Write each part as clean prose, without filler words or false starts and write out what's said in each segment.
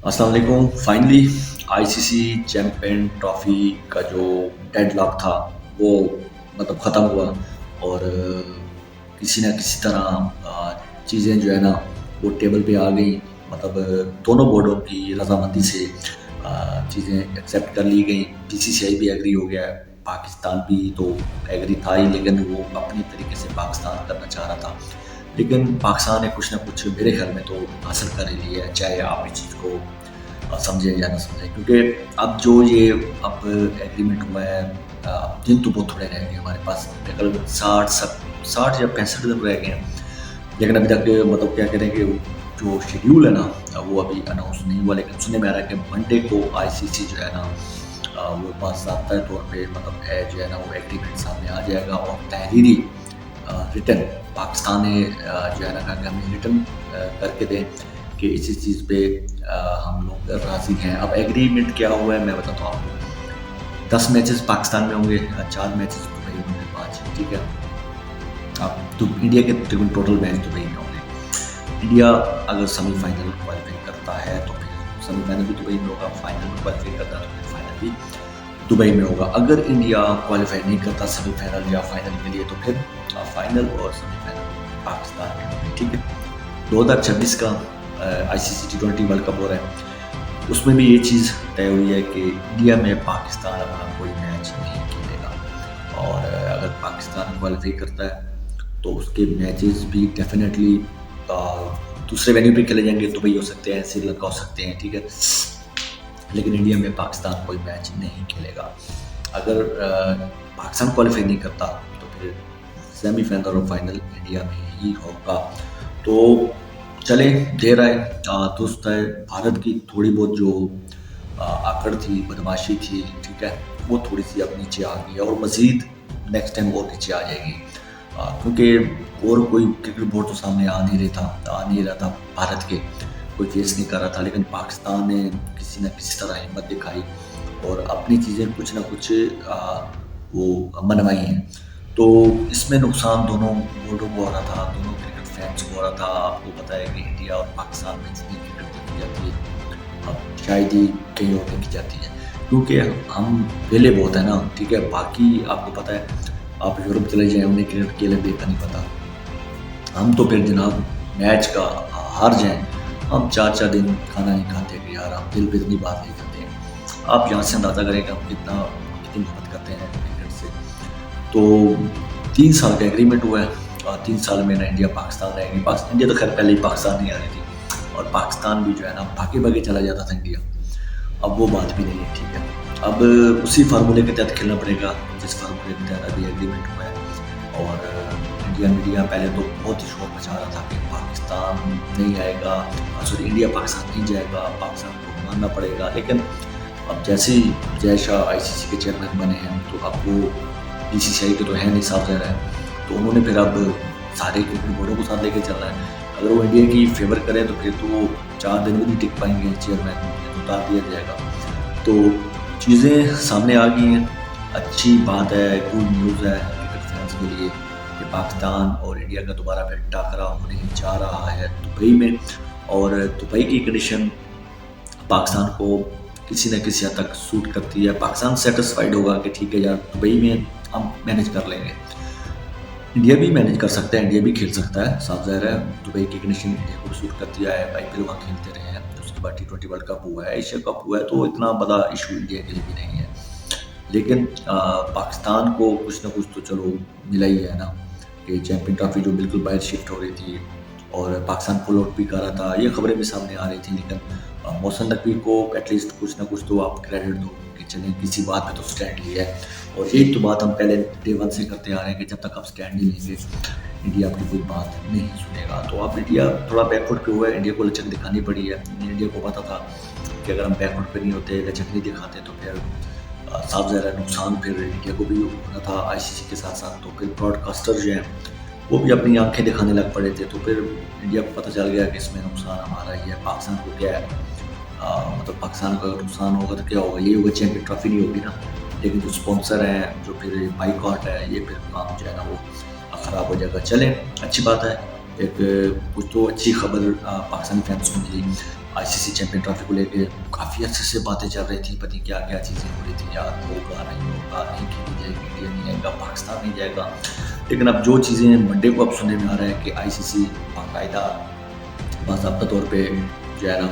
अस्सलाम वालेकुम। Finally ICC champion trophy का जो डेडलॉक था वो ख़त्म हुआ और किसी ना किसी तरह चीज़ें जो है ना वो टेबल पे आ गई। दोनों बोर्डों की रजामंदी से चीज़ें एक्सेप्ट कर ली गई। बीसीसीआई भी एग्री हो गया है, पाकिस्तान भी तो एग्री था ही, लेकिन वो अपनी तरीके से पाकिस्तान करना चाह रहा था। लेकिन पाकिस्तान ने कुछ ना कुछ मेरे ख्याल में तो हासिल कर ही लिया है, चाहे आप इस चीज़ को समझें या ना समझें, क्योंकि अब जो ये अब एग्रीमेंट हुआ है, दिन तो बहुत थोड़े रह गए हमारे पास, कल 60 या 65 दिन रह गए हैं। लेकिन अभी तक क्या कह रहे हैं कि जो शेड्यूल है ना वो अभी अनाउंस नहीं हुआ, लेकिन सुनने में आ रहा है कि मंडे को आईसीसी जो है ना वो बाज़ाब्ता तौर पे जो है ना वो एग्रीमेंट सामने आ जाएगा और तहरीरी रिटर्न पाकिस्तान ने जो है ना कहा कि हमें रिटर्न करके दें कि इसी चीज़ पे हम लोग राज़ी हैं। अब एग्रीमेंट क्या हुआ है मैं बताता हूँ आपको। 10 मैचेस पाकिस्तान में होंगे, 4 मैचेस दुबई में होंगे, 5, ठीक है। अब तो इंडिया के तकरीबन टोटल मैच दुबई में होंगे। इंडिया अगर सेमीफाइनल क्वालिफाई करता है तो फिर सेमीफाइनल भी दुबई में होगा, फाइनल में क्वालिफाई करता है तो फिर फाइनल भी दुबई में होगा। अगर इंडिया क्वालिफाई नहीं करता सेमीफाइनल या फाइनल के लिए तो फिर फाइनल और सेमीफाइनल पाकिस्तान में होंगे, ठीक है। 2026 का आईसीसी T20 वर्ल्ड कप हो रहा है, उसमें भी ये चीज़ तय हुई है कि इंडिया में पाकिस्तान अपना कोई मैच नहीं खेलेगा। और अगर पाकिस्तान क्वालिफाई करता है तो उसके मैचेस भी डेफिनेटली दूसरे वेन्यू पे खेले जाएंगे, दुबई हो सकते हैं, श्रीलंका हो सकते हैं, ठीक है। लेकिन इंडिया में पाकिस्तान कोई मैच नहीं खेलेगा। अगर पाकिस्तान क्वालिफाई नहीं करता तो फिर सेमीफाइनल और फाइनल इंडिया में ही होगा। तो चले देर आए दुरुस्त है, भारत की थोड़ी बहुत जो आकड़ थी, बदमाशी थी, ठीक है, वो थोड़ी सी अब नीचे आ गई है और मज़ीद नेक्स्ट टाइम और नीचे आ जाएगी, क्योंकि और कोई क्रिकेट बोर्ड तो सामने आ नहीं रहा था भारत के, कोई फेस नहीं कर रहा था। लेकिन पाकिस्तान ने किसी न किसी तरह हिम्मत दिखाई और अपनी चीज़ें कुछ ना कुछ वो मनवाई हैं। तो इसमें नुकसान दोनों बोर्डों को हो रहा था, दोनों क्रिकेट फैंस को हो रहा था। आपको पता है कि इंडिया और पाकिस्तान में जितनी क्रिकेट देखी जाती है अब शायद ही कहीं और देखी जाती है, क्योंकि हम पहले बहुत है ना, ठीक है। बाकी आपको पता है, आप यूरोप चले जाएँ, उन्हें क्रिकेट खेले देखा नहीं पता। हम तो फिर जनाब मैच का हार जाएँ, हम 4-4 दिन खाना नहीं खाते कि यार हम दिल पे इतनी बात नहीं करते। आप यहाँ से अंदाज़ा करें कि हम कितनी मोहब्बत करते हैं क्रिकेट से। तो 3 साल का एग्रीमेंट हुआ है और 3 साल में ना इंडिया पाकिस्तान रहेगी। इंडिया तो खैर पहले ही पाकिस्तान नहीं आ रही थी और पाकिस्तान भी जो है ना भागे चला जाता था इंडिया। अब वो बात भी नहीं है, ठीक है। अब उसी फार्मूले के तहत खेलना पड़ेगा जिस फार्मूले के तहत अभी एग्रीमेंट हुआ है। और इंडियन मीडिया पहले तो बहुत ही शोर मचा रहा था कि पाकिस्तान नहीं आएगा, सॉरी इंडिया पाकिस्तान नहीं जाएगा, पाकिस्तान को मानना पड़ेगा। लेकिन अब जैसे ही जय शाह आईसीसी के चेयरमैन बने हैं तो अब वो बीसीसीआई के तो है नहीं, साफ ज़ाहिर है, तो उन्होंने फिर अब सारे क्रिकेट बोर्डों को साथ लेके चलना है। अगर वो इंडिया की फेवर करें तो फिर तो वो 4 दिन भी नहीं टिक पाएंगे, चेयरमैन तो उतार दिया जाएगा। तो चीज़ें सामने आ गई हैं, अच्छी बात है, गुड न्यूज़ है क्रिकेट फैंस के लिए कि पाकिस्तान और इंडिया का दोबारा फिर टकरा होने जा रहा है दुबई में। और दुबई की कंडीशन पाकिस्तान को किसी न किसी हद तक सूट करती है। पाकिस्तान सेटिस्फाइड होगा कि ठीक है यार, दुबई में हम मैनेज कर लेंगे। इंडिया भी मैनेज कर सकता है, इंडिया भी खेल सकता है, साफ ज़ाहिर है दुबई की कंडीशन इंडिया को सूट करती है। IPL वहाँ खेलते रहे हैं, उसके बाद T20 वर्ल्ड कप हुआ है, एशिया कप हुआ है, तो इतना बड़ा इशू इंडिया के लिए भी नहीं है। लेकिन पाकिस्तान को कुछ ना कुछ तो चलो मिला ही है ना, कि चैंपियन ट्रॉफी जो बिल्कुल बाहर शिफ्ट हो रही थी और पाकिस्तान पुल आउट भी कर रहा था, ये खबरें भी सामने आ रही थी। लेकिन मोहसिन नकवी को एटलीस्ट कुछ ना कुछ तो आप क्रेडिट दो कि चलें किसी बात पे तो स्टैंड लिया है। और एक तो बात हम पहले डे 1 से करते आ रहे हैं कि जब तक आप स्टैंड नहीं लेंगे इंडिया आपकी कोई बात नहीं सुनेगा। तो अब इंडिया थोड़ा बैकवर्ड पे हुआ है, इंडिया को लचक दिखानी पड़ी है। इंडिया को पता था कि अगर हम बैकवर्ड पे नहीं होते, लचक नहीं दिखाते तो फिर साफ ज़ाहिर है नुकसान फिर इंडिया को भी होना था आईसीसी के साथ साथ। तो फिर ब्रॉडकास्टर जो हैं वो भी अपनी आंखें दिखाने लग पड़े थे, तो फिर इंडिया को पता चल गया कि इसमें नुकसान हमारा ही है। पाकिस्तान को क्या है, पाकिस्तान का अगर नुकसान होगा तो क्या होगा, ये होगा चैंपियन ट्रॉफी नहीं होगी ना। लेकिन जो स्पॉन्सर हैं, जो फिर बाइकआउट है, ये फिर काम जो है ना वो ख़राब हो जाएगा। चलें, अच्छी बात है ایک کچھ تو اچھی خبر پاکستانی فینس کو ملی آئی سی سی چیمپئن ٹرافی کو لے کے. کافی عرصے سے باتیں چل رہی تھیں، پتہ کیا کیا چیزیں ہو رہی تھیں، یار ہوگا نہیں ہوگا، نہیں کھیلی جائے گی، انڈیا نہیں آئے گا، پاکستان نہیں جائے گا. لیکن اب جو چیزیں منڈے کو اب سننے میں آ رہا ہے کہ آئی سی سی باقاعدہ باضابطہ طور پہ جو ہے نا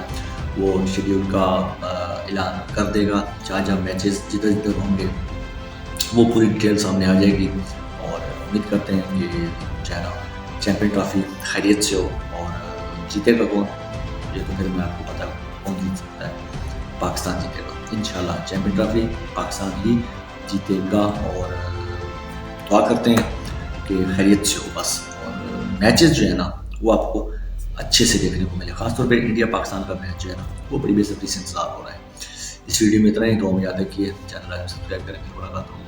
وہ شیڈیول کا اعلان کر دے گا. جہاں جہاں میچز جدھر جدھر ہوں گے وہ پوری ڈیٹیل سامنے آ جائے گی، اور امید کرتے ہیں کہ جو ہے نا چیمپئن ٹرافی خیریت سے ہو. اور جیتے گا کون، یہ تو پھر میں آپ کو پتا کون جیت سکتا ہے. پاکستان جیتے گا انشاءاللہ، چیمپئن ٹرافی پاکستان ہی جیتے گا. اور دعا کرتے ہیں کہ خیریت سے ہو بس، اور میچز جو ہے نا وہ آپ کو اچھے سے دیکھنے کو ملے. خاص طور پہ انڈیا پاکستان کا میچ جو ہے نا وہ بڑی بے صبری سے انتظار ہو رہا ہے. اس ویڈیو میں اتنا ہی. دعا میں یاد رکھیے، چینل سبسکرائب کریں. ملاقات ہوگی.